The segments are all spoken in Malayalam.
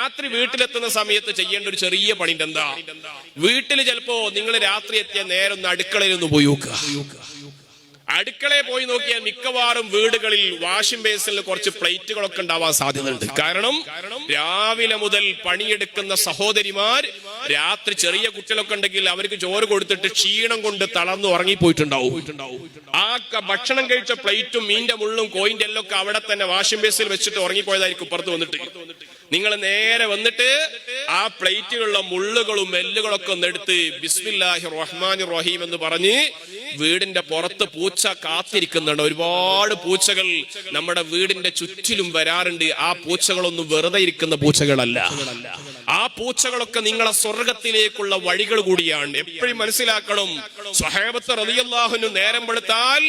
രാത്രി വീട്ടിലെത്തുന്ന സമയത്ത് ചെയ്യേണ്ട ഒരു ചെറിയ പണിന്റെ എന്താ, വീട്ടിൽ ചിലപ്പോ നിങ്ങൾ രാത്രി എത്തിയ നേരം ഒന്ന് അടുക്കളയിൽ ഒന്ന് പോയി നോക്കുക. അടുക്കളയിൽ പോയി നോക്കിയാൽ മിക്കവാറും വീടുകളിൽ വാഷിംഗ് ബേസിൽ കുറച്ച് പ്ലേറ്റുകളൊക്കെ ഉണ്ടാവാൻ സാധ്യതയുണ്ട്. കാരണം രാവിലെ മുതൽ പണിയെടുക്കുന്ന സഹോദരിമാർ രാത്രി ചെറിയ കുട്ടികളൊക്കെ ഉണ്ടെങ്കിൽ അവർക്ക് ചോറ് കൊടുത്തിട്ട് ക്ഷീണം കൊണ്ട് തളർന്നു ഉറങ്ങിപ്പോയിട്ടുണ്ടാവും. ആ ഭക്ഷണം കഴിച്ച പ്ലേറ്റും മീന്റെ മുള്ളും കോയിന്റെ എല്ലാം ഒക്കെ അവിടെ തന്നെ വാഷിംഗ് ബേസിൽ വെച്ചിട്ട് ഉറങ്ങിപ്പോയതായിരിക്കും. പുറത്ത് വന്നിട്ട് നിങ്ങൾ നേരെ വന്നിട്ട് ആ പ്ലേറ്റിലുള്ള മുള്ളുകളും എല്ലുകളൊക്കെ ഒന്ന് എടുത്ത് ബിസ്മില്ലാഹിർ റഹ്മാനിർ റഹീം എന്ന് പറഞ്ഞ് വീടിന്റെ പുറത്ത് പൂച്ച കാത്തിരിക്കുന്നുണ്ട്. ഒരുപാട് പൂച്ചകൾ നമ്മുടെ വീടിന്റെ ചുറ്റിലും വരാറുണ്ട്. ആ പൂച്ചകളൊന്നും വെറുതെ ഇരിക്കുന്ന പൂച്ചകളല്ല. ആ പൂച്ചകളൊക്കെ നിങ്ങളെ സ്വർഗത്തിലേക്കുള്ള വഴികൾ കൂടിയാണ്. എപ്പോഴും മനസ്സിലാക്കണം. സ്വഹാബത്ത് റളിയല്ലാഹു അൻഹു നേരം വെളുത്താൽ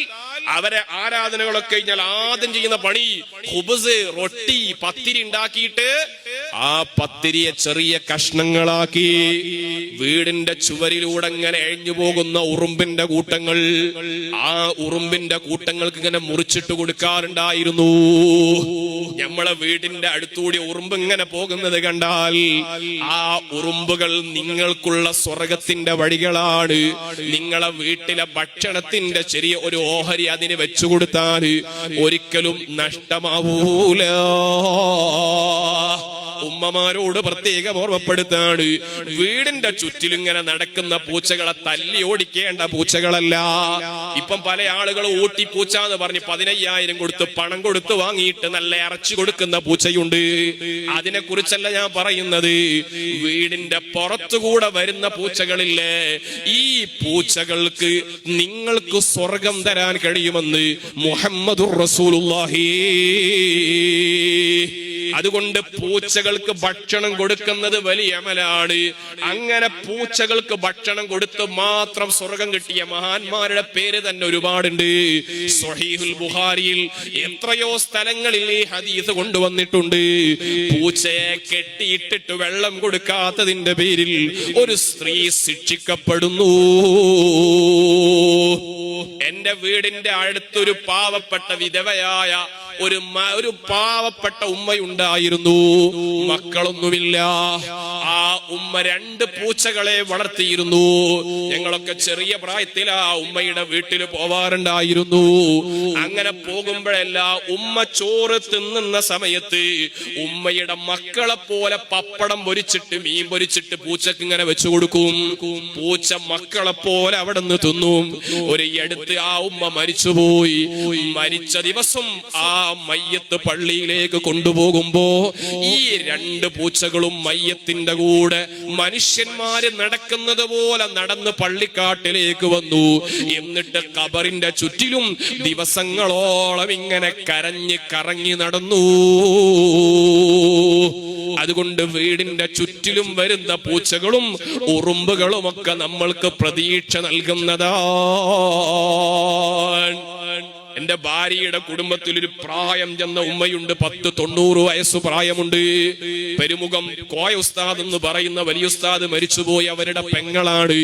അവരെ ആരാധനകളൊക്കെ കഴിഞ്ഞാൽ ആദ്യം ചെയ്യുന്ന പണി ഖുബ്സ്, റൊട്ടി, പത്തിരി ഉണ്ടാക്കിയിട്ട് ആ പത്തിരിയെ ചെറിയ കഷ്ണങ്ങളാക്കി വീടിന്റെ ചുവരിലൂടെ ഇങ്ങനെ എഴിഞ്ഞു പോകുന്ന ഉറുമ്പിന്റെ കൂട്ടങ്ങൾ, ആ ഉറുമ്പിന്റെ കൂട്ടങ്ങൾക്ക് ഇങ്ങനെ മുറിച്ചിട്ട് കൊടുക്കാറുണ്ടായിരുന്നു. നമ്മളെ വീടിന്റെ അടുത്തുകൂടി ഉറുമ്പ് ഇങ്ങനെ പോകുന്നത് കണ്ടാൽ ആ ഉറുമ്പുകൾ നിങ്ങൾക്കുള്ള സ്വർഗത്തിന്റെ വഴികളാണ്. നിങ്ങളെ വീട്ടിലെ ഭക്ഷണത്തിന്റെ ചെറിയ ഒരു ഓഹരി അതിന് വെച്ചു കൊടുത്താൽ ഒരിക്കലും നഷ്ടമാവൂല. ഉമ്മമാരോട് പ്രത്യേകം ഓർമ്മപ്പെടുത്താണ്, വീടിന്റെ ചുറ്റിലും ഇങ്ങനെ നടക്കുന്ന പൂച്ചകളെ തല്ലി ഓടിക്കേണ്ട പൂച്ചകളല്ല. ഇപ്പം പല ആളുകളും ഊട്ടി പൂച്ച എന്ന് പറഞ്ഞ് 15,000 കൊടുത്ത് പണം കൊടുത്ത് വാങ്ങിയിട്ട് നല്ല ഇറച്ചി കൊടുക്കുന്ന പൂച്ചയുണ്ട്. അതിനെ കുറിച്ചല്ല ഞാൻ പറയുന്നത്. വീടിന്റെ പുറത്തുകൂടെ വരുന്ന പൂച്ചകളില്ലേ, ഈ പൂച്ചകൾക്ക് നിങ്ങൾക്ക് സ്വർഗം തരാൻ കഴിയുമെന്ന് മുഹമ്മദുർ റസൂലുള്ളാഹി. അതുകൊണ്ട് പൂച്ചകൾക്ക് ഭക്ഷണം കൊടുക്കുന്നത് വലിയ അമലാണ്. അങ്ങനെ പൂച്ചകൾക്ക് ഭക്ഷണം കൊടുത്ത് മാത്രം സ്വർഗം കിട്ടിയ മഹാന്മാരുടെ പേര് തന്നെ ഒരുപാടുണ്ട്. സ്വഹീഹുൽ ബുഖാരിയിൽ എത്രയോ സ്ഥലങ്ങളിൽ ഈ ഹദീസ് കൊണ്ടുവന്നിട്ടുണ്ട്. പൂച്ചയെ കെട്ടിയിട്ടിട്ട് വെള്ളം കൊടുക്കാത്തതിന്റെ പേരിൽ ഒരു സ്ത്രീ ശിക്ഷിക്കപ്പെടുന്നു. എന്റെ വീടിന്റെ അടുത്തൊരു പാവപ്പെട്ട വിധവയായ ഒരു പാവപ്പെട്ട ഉമ്മയുണ്ടായിരുന്നു. മക്കളൊന്നുമില്ല. ആ ഉമ്മ 2 പൂച്ചകളെ വളർത്തിയിരുന്നു. ഞങ്ങളൊക്കെ ചെറിയ പ്രായത്തിൽ ആ ഉമ്മയുടെ വീട്ടിൽ പോവാറുണ്ടായിരുന്നു. അങ്ങനെ പോകുമ്പോഴെല്ലാം ഉമ്മ ചോറ് തിന്നുന്ന സമയത്ത് ഉമ്മയുടെ മക്കളെ പോലെ പപ്പടം പൊരിച്ചിട്ട് മീൻ പൊരിച്ചിട്ട് പൂച്ചക്ക് ഇങ്ങനെ വെച്ചു കൊടുക്കും. പൂച്ച മക്കളെ പോലെ അവിടെ നിന്ന് തിന്നും. ഒരു അടുത്ത് ആ ഉമ്മ മരിച്ചുപോയി. മരിച്ച ദിവസം ആ മയ്യത്ത് പള്ളിയിലേക്ക് കൊണ്ടുപോകുമ്പോ ഈ 2 പൂച്ചകളും മയ്യത്തിന്റെ കൂടെ മനുഷ്യന്മാര് നടക്കുന്നത് പോലെ നടന്ന് പള്ളിക്കാട്ടിലേക്ക് വന്നു. എന്നിട്ട് ഖബറിന്റെ ചുറ്റിലും ദിവസങ്ങളോളം ഇങ്ങനെ കരഞ്ഞ് കറങ്ങി നടന്നു. അതുകൊണ്ട് വീടിന്റെ ചുറ്റിലും വരുന്ന പൂച്ചകളും ഉറുമ്പുകളും ഒക്കെ നമ്മൾക്ക് പ്രതീക്ഷ നൽകുന്നതാണ്. എന്റെ ഭാര്യയുടെ കുടുംബത്തിൽ ഒരു പ്രായം ചെന്ന ഉമ്മയുണ്ട്. 90 വയസ്സ് പ്രായമുണ്ട്. പെരുമുഖം കോയ ഉസ്താദ് എന്ന് പറയുന്ന വലിയ ഉസ്താദ് മരിച്ചുപോയി. അവരുടെ പെങ്ങളാണ്.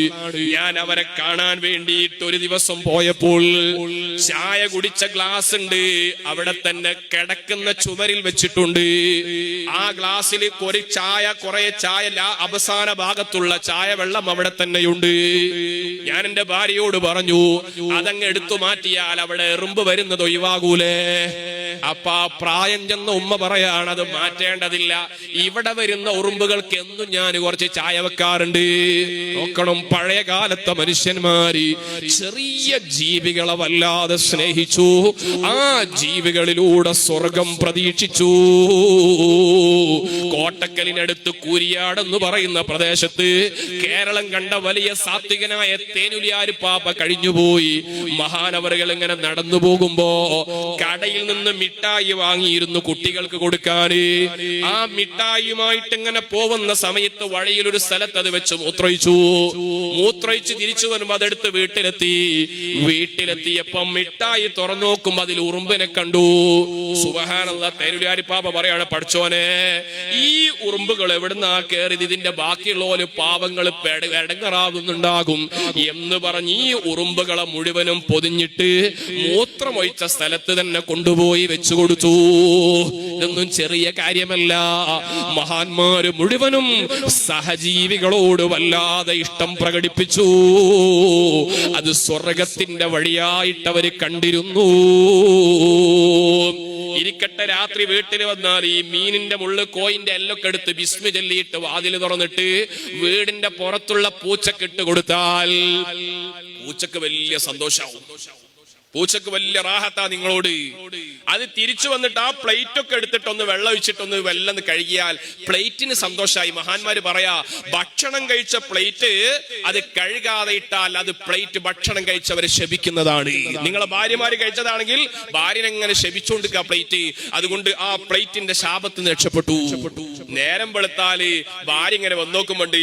ഞാൻ അവരെ കാണാൻ വേണ്ടിയിട്ട് ഒരു ദിവസം പോയപ്പോൾ ചായ കുടിച്ച ഗ്ലാസ് ഉണ്ട് അവിടെ തന്നെ കിടക്കുന്ന ചുമരിൽ വെച്ചിട്ടുണ്ട്. ആ ഗ്ലാസ്സിൽ കുറെ ചായ അവസാന ഭാഗത്തുള്ള ചായ വെള്ളം അവിടെ തന്നെയുണ്ട്. ഞാൻ എന്റെ ഭാര്യയോട് പറഞ്ഞു, അതങ്ങ് എടുത്തു മാറ്റിയാൽ അവിടെ എറുമ്പ് വരുന്നത് ഒഴിവാകൂലേ. അപ്പൊ ആ പ്രായം ചെന്ന ഉമ്മ പറയാണ്, അത് മാറ്റേണ്ടതില്ല. ഇവിടെ വരുന്ന ഉറുമ്പുകൾക്ക് എന്നും ഞാൻ കുറച്ച് ചായ വെക്കാറുണ്ട്. നോക്കണം, പഴയ കാലത്തെ മനുഷ്യന്മാര് ചെറിയ ജീവികളെ വല്ലാതെ സ്നേഹിച്ചു. ആ ജീവികളിലൂടെ സ്വർഗം പ്രതീക്ഷിച്ചു. കോട്ടക്കലിനടുത്ത് കൂരിയാടെന്ന് പറയുന്ന പ്രദേശത്ത് കേരളം കണ്ട വലിയ സാത്വികനായ തേനുലിയാര് പാപ്പ കഴിഞ്ഞുപോയി. മഹാനവറുകൾ ഇങ്ങനെ നടന്നു പോകുമ്പോ കടയിൽ നിന്ന് മിഠായി വാങ്ങിയിരുന്നു കുട്ടികൾക്ക് കൊടുക്കാൻ. ആ മിഠായിയുമായിട്ട് ഇങ്ങനെ പോകുന്ന സമയത്ത് വഴിയിൽ ഒരു സ്ഥലത്ത് അത് വെച്ച് മൂത്രയിച്ച് തിരിച്ചു വരുമ്പോ അതെടുത്ത് വീട്ടിലെത്തിയപ്പം മിഠായി തുറന്നു നോക്കുമ്പോ അതിൽ ഉറുമ്പിനെ കണ്ടു. സുബ്ഹാനല്ലാഹ്, തേനുലിയാരി പാപ്പ പറയാണ്, പഠിച്ചോനെ, ഈ ഈ ഉറുമ്പുകൾ എവിടുന്നാ കയറിയത്, ഇതിന്റെ ബാക്കിയുള്ളവര് പാവങ്ങൾ എടങ്ങറാകുന്നുണ്ടാകും എന്ന് പറഞ്ഞ് ഈ ഉറുമ്പുകളെ മുഴുവനും പൊതിഞ്ഞിട്ട് മൂത്രമൊഴിച്ച സ്ഥലത്ത് തന്നെ കൊണ്ടുപോയി വെച്ചു കൊടുത്തു. ഇതൊന്നും ചെറിയ കാര്യമല്ല. മഹാന്മാര് മുഴുവനും സഹജീവികളോട് വല്ലാതെ ഇഷ്ടം പ്രകടിപ്പിച്ചു. അത് സ്വർഗത്തിന്റെ വഴിയായിട്ട് അവര് കണ്ടിരുന്നു. ഇരിക്കട്ടെ, രാത്രി വീട്ടിൽ വന്നാൽ ഈ മീനിന്റെ മുള്ളു കോയിന്റെ എല്ലൊക്കെ എടുത്ത് ബിസ്മി ചൊല്ലിയിട്ട് വാതിൽ തുറന്നിട്ട് വീടിന്റെ പുറത്തുള്ള പൂച്ചക്കിട്ട് കൊടുത്താൽ പൂച്ചക്ക് വലിയ സന്തോഷാവും. പൂച്ചക്ക് വലിയ റാഹത്താ നിങ്ങളോട്. അത് തിരിച്ചു വന്നിട്ട് ആ പ്ലേറ്റ് ഒക്കെ എടുത്തിട്ടൊന്ന് വെള്ളം ഒഴിച്ചിട്ടൊന്ന് വെള്ളം കഴുകിയാൽ പ്ലേറ്റിന് സന്തോഷമായി. മഹാന്മാര് പറയാ, ഭക്ഷണം കഴിച്ച പ്ലേറ്റ് അത് കഴുകാതെ ഇട്ടാൽ അത് പ്ലേറ്റ് ഭക്ഷണം കഴിച്ചവരെ ശപിക്കുന്നതാണ്. നിങ്ങളെ ഭാര്യമാര് കഴിച്ചതാണെങ്കിൽ ഭാര്യനെങ്ങനെ ശപിച്ചുകൊണ്ടിരിക്കുക പ്ലേറ്റ്. അതുകൊണ്ട് ആ പ്ലേറ്റിന്റെ ശാപത്തിന് രക്ഷപ്പെട്ടു. നേരം വെളുത്താല് ഭാര്യ ഇങ്ങനെ വന്നോക്കുമ്പോണ്ട്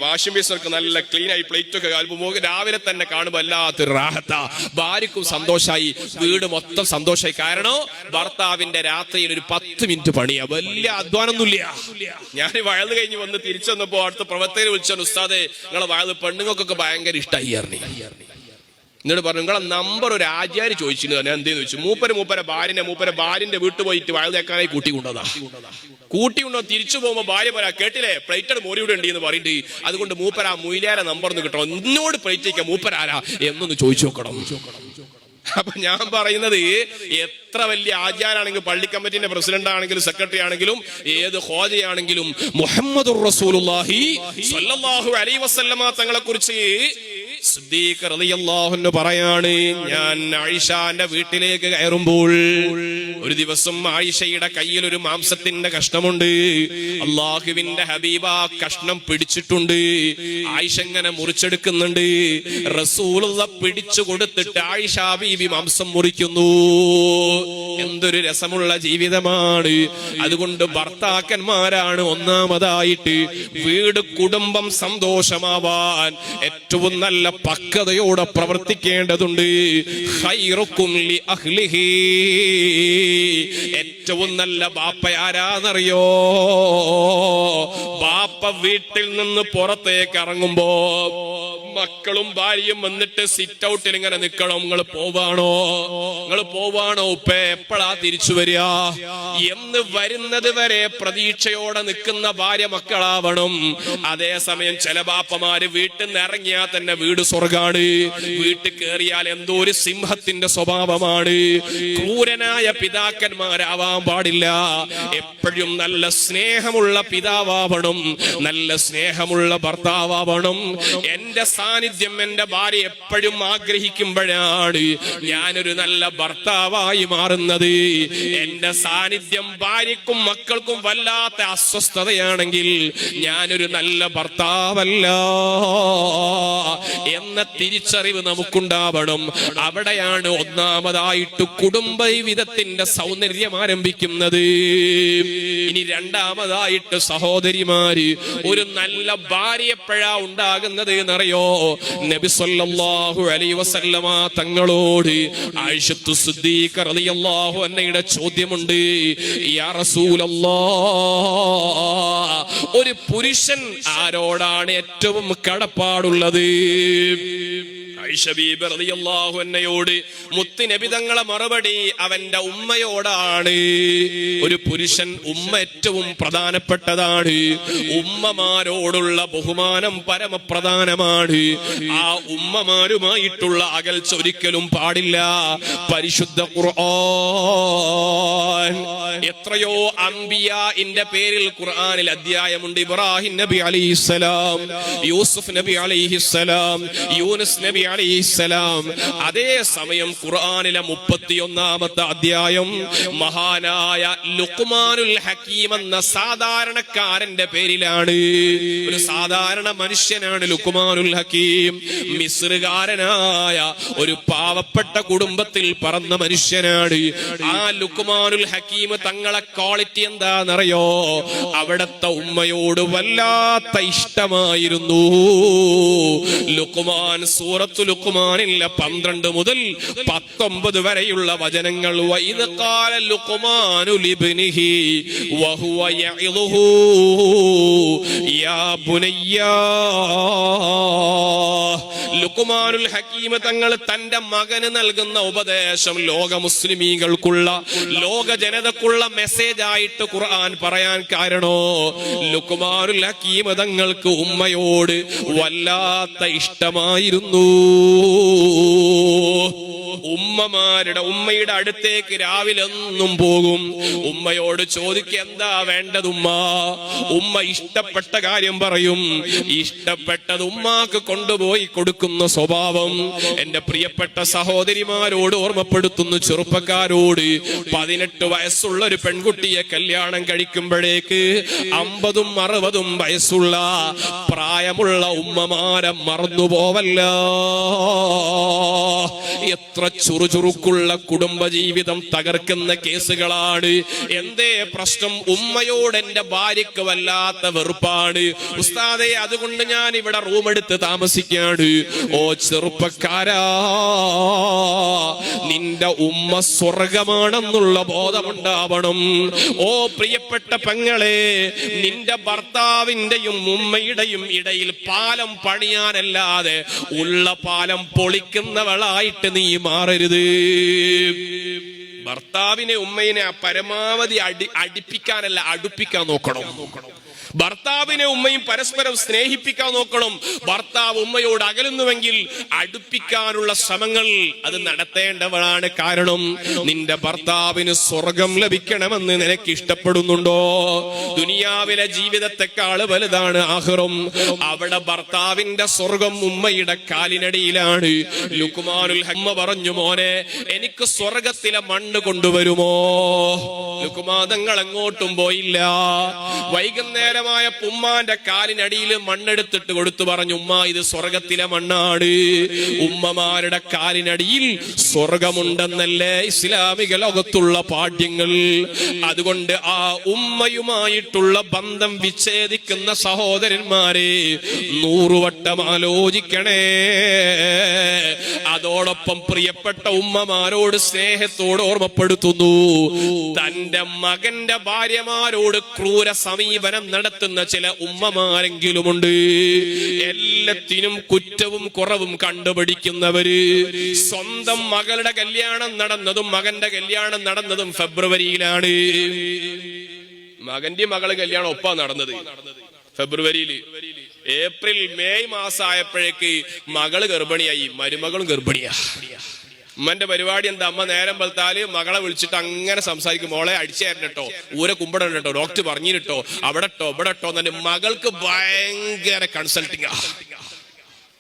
വാഷിംഗ് മെഷീനൊക്കെ നല്ല ക്ലീൻ ആയി പ്ലേറ്റ് ഒക്കെ കാൽപ്പോ രാവിലെ തന്നെ കാണുമ്പോ വല്ലാത്തൊരു റാഹത്താ. ഭാര്യക്കും സന്തോഷായി, വീട് മൊത്തം സന്തോഷായി. കാരണം ഭർത്താവിന്റെ രാത്രിയിൽ ഒരു 10 മിനിറ്റ് പണിയാ, വലിയ അധ്വാനമൊന്നുമില്ല. ഞാൻ വയല് കഴിഞ്ഞ് വന്ന് തിരിച്ചു വന്നപ്പോ അടുത്ത പ്രവർത്തകരെ വിളിച്ചാൽ, ഉസ്താദെ നിങ്ങളെ വയല് പെണ്ണുങ്ങൾക്കൊക്കെ ഭയങ്കര ഇഷ്ടമായി. എന്നിട്ട് പറഞ്ഞു, നിങ്ങളെ നമ്പർ ഒരു ആചാര്യ ചോദിച്ചിരുന്നു. ഞാൻ എന്തേന്ന് ചോദിച്ചു. മൂപ്പരെ ഭാര്യന്റെ വീട്ടിൽ പോയിട്ട് വയൽ തേക്കാനായി കൂട്ടിക്കൊണ്ടതാ. തിരിച്ചു പോകുമ്പോ ഭാര്യ പറയാ, കേട്ടില്ലേ പ്ലേറ്റഡ് മോരിയുടെ ഉണ്ട് എന്ന് പറയുന്നുണ്ട്. അതുകൊണ്ട് മൂപ്പര മൊയിലാര നമ്പർ ഒന്ന് കിട്ടണം, എന്നോട് പ്ലേറ്റ് വയ്ക്കാം മൂപ്പരാരാ എന്നൊന്ന് ചോദിച്ചു നോക്കണം. അപ്പൊ ഞാൻ പറയുന്നത്, എത്ര വലിയ ആചാരാണെങ്കിലും, പള്ളി കമ്മിറ്റിന്റെ പ്രസിഡന്റ് ആണെങ്കിലും സെക്രട്ടറി ആണെങ്കിലും ഏത് ഖോജയാണെങ്കിലും മുഹമ്മദുർ റസൂലുള്ളാഹി സ്വല്ലല്ലാഹു അലൈഹി വസല്ലമ തങ്ങളെ കുറിച്ച് സിദ്ദീഖ് റളിയല്ലാഹു അൻഹു പറയാണ്, ഞാൻ ആയിഷാന്റെ വീട്ടിലേക്ക് കയറുമ്പോൾ ഒരു ദിവസം ആയിഷയുടെ കയ്യിൽ ഒരു മാംസത്തിന്റെ കഷ്ണമുണ്ട്. അള്ളാഹുവിന്റെ ഹബീബ കഷ്ണം പിടിച്ചിട്ടുണ്ട്. ആയിഷ ഇങ്ങനെ മുറിച്ചെടുക്കുന്നുണ്ട്. റസൂലുള്ള പിടിച്ചു കൊടുത്തിട്ട് ആയിഷ ബീബി മാംസം മുറിക്കുന്നു. എന്തൊരു രസമുള്ള ജീവിതമാണ്. അതുകൊണ്ട് ഭർത്താക്കന്മാരാണ് ഒന്നാമതായിട്ട് വീട് കുടുംബം സന്തോഷമാവാൻ ഏറ്റവും നല്ല പക്വതയോടെ പ്രവർത്തിക്കേണ്ടതുണ്ട്. ഖൈറുക്കും ലി അഹ്ലിഹി. ഏറ്റവും നല്ല ബാപ്പ ആരാന്നറിയോ? ബാപ്പ വീട്ടിൽ നിന്ന് പുറത്തേക്ക് ഇറങ്ങുമ്പോ മക്കളും ഭാര്യയും വന്നിട്ട് സിറ്റ് ഔട്ടിൽ ഇങ്ങനെ നിൽക്കണം. നിങ്ങൾ പോവാണോ ഉപ്പേ, എപ്പോഴാ തിരിച്ചു വരിക എന്ന് വരുന്നത് വരെ പ്രതീക്ഷയോടെ നിൽക്കുന്ന ഭാര്യ മക്കളാവണം. അതേസമയം ചില ബാപ്പമാര് വീട്ടിൽ നിന്ന് ഇറങ്ങിയാൽ തന്നെ വീട് സ്വർഗാണ്. വീട്ടിൽ കയറിയാൽ എന്തോ ഒരു സിംഹത്തിന്റെ സ്വഭാവമാണ്. ക്രൂരനായ പിതാക്കന്മാരാവാൻ പാടില്ല. എപ്പോഴും നല്ല സ്നേഹമുള്ള പിതാവാവണം, നല്ല സ്നേഹമുള്ള ഭർത്താവാവണം. എന്റെ സാന്നിധ്യം എന്റെ ഭാര്യ എപ്പോഴും ആഗ്രഹിക്കുമ്പോഴാണ് ഞാനൊരു നല്ല ഭർത്താവായി മാറുന്നത്. എന്റെ സാന്നിധ്യം ഭാര്യക്കും മക്കൾക്കും വല്ലാത്ത അസ്വസ്ഥതയാണെങ്കിൽ ഞാനൊരു നല്ല ഭർത്താവല്ല എന്ന തിരിച്ചറിവ് നമുക്കുണ്ടാവണം. അവിടെയാണ് ഒന്നാമതായിട്ട് കുടുംബ ജീവിതത്തിന്റെ സൗന്ദര്യം ആരംഭിക്കുന്നത്. ഇനി രണ്ടാമതായിട്ട് സഹോദരിമാര്, ഒരു നല്ല ഭാര്യ എപ്പോഴാ ഉണ്ടാകുന്നത് എന്നറിയോ? നബി സല്ലല്ലാഹു അലൈഹി വസല്ലമ തങ്ങളോട് ആയിഷത്തു സിദ്ദീഖ റളിയല്ലാഹു അൻഹയുടെ ചോദ്യമുണ്ട്, യാ റസൂലല്ലാഹ്, ഒരു പുരുഷൻ ആരോടാണ് ഏറ്റവും കടപ്പാടുള്ളത്? ആയിഷ ബീബി റളിയല്ലാഹു അൻഹയോട് മുത്ത് നബി തങ്ങളെ മറുപടി അവന്റെ ഉമ്മയോടാണ്. ഒരു പുരുഷൻ ഉമ്മ ഏറ്റവും പ്രധാനപ്പെട്ടതാണ്. ഉമ്മമാരോടുള്ള ബഹുമാനം പരമപ്രധാനമാണ്. ആ ഉമ്മമാരുമായിട്ടുള്ള അകൽച്ച ഒരിക്കലും പാടില്ല. പരിശുദ്ധ ഖുർആൻ എത്രയോ അംബിയാഇന്റെ പേരിൽ ഖുർആനിൽ അധ്യായമുണ്ട്. ഇബ്രാഹിം നബി അലൈഹിസ്സലാം, യൂസുഫ് നബി അലൈഹിസ്സലാം, യൂനുസ് നബി അലൈഹിസ്സലാം. അതേ സമയം ഖുർആനിലെ 31-ാമത്തെ അധ്യായം മഹാനായ ലുഖ്മാനുൽ ഹക്കീം എന്ന സാധാരണക്കാരന്റെ പേരിലാണ്. ഒരു സാധാരണ മനുഷ്യനാണ് ലുഖ്മാനുൽ ഹക്കീം. മിസ്റുകാരനായ ഒരു പാവപ്പെട്ട കുടുംബത്തിൽ പറന്ന മനുഷ്യനാണ്. ആ ലുഖ്മാനുൽ ഹക്കീം തങ്ങളെ ക്വാളിറ്റി എന്താണെന്നറിയോ? അവിടത്തെ ഉമ്മയോട് വല്ലാത്ത ഇഷ്ടമായിരുന്നു. ലുഖ്മാൻ സൂറത്തുൽ ലുഖ്മാനിലെ 12 മുതൽ 19 വരെയുള്ള വചനങ്ങൾ. വഇദ് ഖാല ലുഖ്മാനു ലിബ്നിഹി വഹുവ യഇദുഹു യാ ബുനയ്യാ. ലുഖ്മാനുൽ ഹകീം തങ്ങൾ തന്റെ മകന് നൽകുന്ന ഉപദേശം ലോക മുസ്ലിമീകൾക്കുള്ള, ലോക ജനതക്കുള്ള മെസ്സേജ് ആയിട്ട് ഖുർആൻ പറയാൻ കാരണോ, ലുഖ്മാനുൽ ഹകീം തങ്ങൾക്ക് ഉമ്മയോട് വല്ലാത്ത ഇഷ്ടമായിരുന്നു. ഉമ്മയുടെ അടുത്തേക്ക് രാവിലെ എന്നും പോകും. ഉമ്മയോട് ചോദിക്കുക എന്താ വേണ്ടത് ഉമ്മ. ഉമ്മ ഇഷ്ടപ്പെട്ട കാര്യം പറയും. ഇഷ്ടപ്പെട്ടത് ഉമ്മാക്ക് കൊണ്ടുപോയി കൊടുക്കുന്ന സ്വഭാവം എന്റെ പ്രിയപ്പെട്ട സഹോദരിമാരോട് ഓർമ്മപ്പെടുത്തുന്നു. ചെറുപ്പക്കാരോട് 18 വയസ്സുള്ള ഒരു പെൺകുട്ടിയെ കല്യാണം കഴിക്കുമ്പോഴേക്ക് 50ഉം 60ഉം വയസ്സുള്ള പ്രായമുള്ള ഉമ്മമാരെ മറന്നുപോവല്ല. എത്ര ചുറുചുറുക്കുള്ള കുടുംബജീവിതം തകർക്കുന്ന കേസുകളാണ്. എന്തേ പ്രശ്നം? ഉമ്മയോട് എന്റെ ഭാര്യക്ക് വല്ലാത്ത വെറുപ്പാണ് ഉസ്താദേ, അതുകൊണ്ട് ഞാൻ ഇവിടെ റൂം എടുത്ത് താമസിക്കാണ്. ഓ ചെറുപ്പക്കാരാ, നിന്റെ ഉമ്മ സ്വർഗമാണെന്നുള്ള ബോധമുണ്ടാവണം. ഓ പ്രിയപ്പെട്ട പെങ്ങളെ, നിന്റെ ഭർത്താവിന്റെയും ഉമ്മയുടെയും ഇടയിൽ പാലം പണിയാനല്ലാതെ ഉള്ള പാലം പൊളിക്കുന്നവളായിട്ട് നീ മാറരുത്. ഭർത്താവിനെ ഉമ്മയിനെ പരമാവധി അടുപ്പിക്കാനല്ല, അടുപ്പിക്കാൻ നോക്കണം. ഭർത്താവിനെ ഉമ്മയും പരസ്പരം സ്നേഹിപ്പിക്കാൻ നോക്കണം. ഭർത്താവ് ഉമ്മയോട് അകലുന്നുവെങ്കിൽ അടുപ്പിക്കാനുള്ള ശ്രമങ്ങൾ അത് നടത്തേണ്ടവളാണ്. കാരണം നിന്റെ ഭർത്താവിന് സ്വർഗം ലഭിക്കണമെന്ന് നിനക്ക് ഇഷ്ടപ്പെടുന്നുണ്ടോ? ദുനിയാവിലെ ജീവിതത്തെക്കാൾ വലുതാണ് ആഖിറം. അവിടെ ഭർത്താവിന്റെ സ്വർഗം ഉമ്മയുടെ കാലിനടിയിലാണ്. ലുഖ്മാനുൽ ഹമ്മ പറഞ്ഞു, മോനെ എനിക്ക് സ്വർഗത്തിലെ മണ്ണ് കൊണ്ടുവരുമോ? ലുഖ്മാൻ തങ്ങൾ എങ്ങോട്ടും പോയില്ല. വൈകുന്നേരം ഉമ്മാന്റെ കാലിനടിയിൽ മണ്ണെടുത്തിട്ട് കൊടുത്തു പറഞ്ഞു, ഉമ്മ ഇത് സ്വർഗത്തിലെ മണ്ണാണ്. ഉമ്മമാരുടെ കാലിനടിയിൽ സ്വർഗമുണ്ടെന്നല്ലേ ഇസ്ലാമിക ലോകത്തുള്ള പാഠ്യങ്ങൾ. അതുകൊണ്ട് ആ ഉമ്മയുമായിട്ടുള്ള ബന്ധം വിച്ഛേദിക്കുന്ന സഹോദരന്മാരെ 100 വട്ടം ആലോചിക്കണേ. അതോടൊപ്പം പ്രിയപ്പെട്ട ഉമ്മമാരോട് സ്നേഹത്തോട് ഓർമ്മപ്പെടുത്തുന്നു, തന്റെ മകന്റെ ഭാര്യമാരോട് ക്രൂര സമീപനം നടത്തുന്ന ചില ഉമ്മമാരെങ്കിലുമുണ്ട്. എല്ലാത്തിനും കുറ്റവും കുറവും കണ്ടുപിടിക്കുന്നവര്. സ്വന്തം മകളുടെ കല്യാണം നടന്നതും മകന്റെ കല്യാണം നടന്നതും ഫെബ്രുവരിയിലാണ്. മകന്റെ മകളെ കല്യാണം ഒപ്പാ നടന്നത് ഫെബ്രുവരിയില്. ഏപ്രിൽ മെയ് മാസമായപ്പോഴേക്ക് മകള് ഗർഭിണിയായി, മരുമകളും ഗർഭിണിയാ. ഉമ്മന്റെ പരിപാടി എന്താ? അമ്മ നേരം വെളുത്താല് മകളെ വിളിച്ചിട്ട് അങ്ങനെ സംസാരിക്കും, മോളെ അടിച്ചേരട്ടോ, ഊരെ കുമ്പിടണം കേട്ടോ, ഡോക്ടർ പറഞ്ഞിട്ടോ, അവിടെ ഇട്ടോ ഇവിടെ ഇട്ടോ തന്നെ. മകൾക്ക് ഭയങ്കര കൺസൾട്ടിങ്.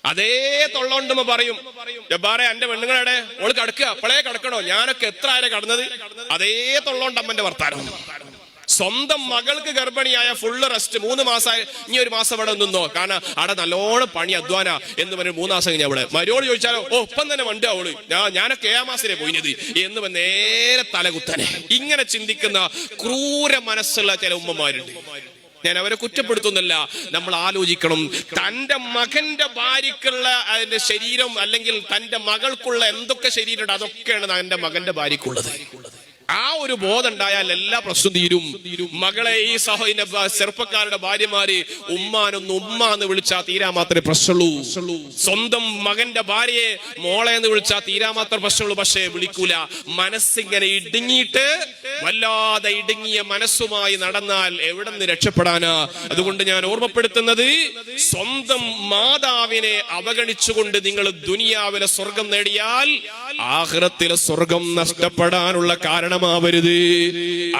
അതേ തൊള്ളോണ്ടുമ്പോ പറയും, ജബ്ബാറെ എന്റെ പെണ്ണുങ്ങളെടെ, ഓള് കടക്കുക, അപ്പോളേ കടക്കണോ, ഞാനൊക്കെ എത്ര ആരെ കടന്നത്. അതേ തൊള്ളോണ്ട് അമ്മന്റെ വർത്താനം. സ്വന്തം മകൾക്ക് ഗർഭിണിയായ ഫുള്ള് റെസ്റ്റ്, 3 മാസമായി, ഇനി 1 മാസം ഇവിടെ നിന്നോ, കാരണം അവിടെ നല്ലോണം പണി അധ്വാന എന്ന് പറഞ്ഞ് 3 മാസം കഴിഞ്ഞ അവിടെ മരോട് ചോദിച്ചാലോ, ഓ ഒപ്പം തന്നെ വണ്ടി അവള്, ഞാനൊക്കെ 7 മാസത്തിലെ പോയിത് എന്ന് നേരെ തലകുത്തനെ. ഇങ്ങനെ ചിന്തിക്കുന്ന ക്രൂര മനസ്സുള്ള ചില ഉമ്മമാരുണ്ട്. ഞാൻ അവരെ കുറ്റപ്പെടുത്തുന്നില്ല. നമ്മൾ ആലോചിക്കണം, തന്റെ മകന്റെ ഭാര്യക്കുള്ള അതിന്റെ ശരീരം അല്ലെങ്കിൽ തന്റെ മകൾക്കുള്ള എന്തൊക്കെ ശരീരമുണ്ട് അതൊക്കെയാണ് തന്റെ മകന്റെ ഭാര്യക്കുള്ളത്. ആ ഒരു ബോധം ഉണ്ടായാൽ എല്ലാ പ്രശ്നം തീരും. മകളെ ഈ ചെറുപ്പക്കാരുടെ ഭാര്യമാര് ഉമ്മാനൊന്ന് ഉമ്മ എന്ന് വിളിച്ചാൽ തീരാ മാത്രമേ പ്രശ്നമുള്ളൂ. സ്വന്തം മകന്റെ ഭാര്യയെ മോളെ എന്ന് വിളിച്ചാൽ തീരാ മാത്രമേ പ്രശ്നമുള്ളൂ. പക്ഷേ വിളിക്കൂല. മനസ്സിങ്ങനെ ഇടുങ്ങിയിട്ട് വല്ലാതെ ഇടുങ്ങിയ മനസ്സുമായി നടന്നാൽ എവിടെ നിന്ന് രക്ഷപ്പെടാനാ? അതുകൊണ്ട് ഞാൻ ഓർമ്മപ്പെടുത്തുന്നത്, സ്വന്തം മാതാവിനെ അവഗണിച്ചുകൊണ്ട് നിങ്ങൾ ദുനിയാവിലെ സ്വർഗം നേടിയാൽ ആഖിറത്തിലെ സ്വർഗം നഷ്ടപ്പെടാനുള്ള കാരണമാവരുത്.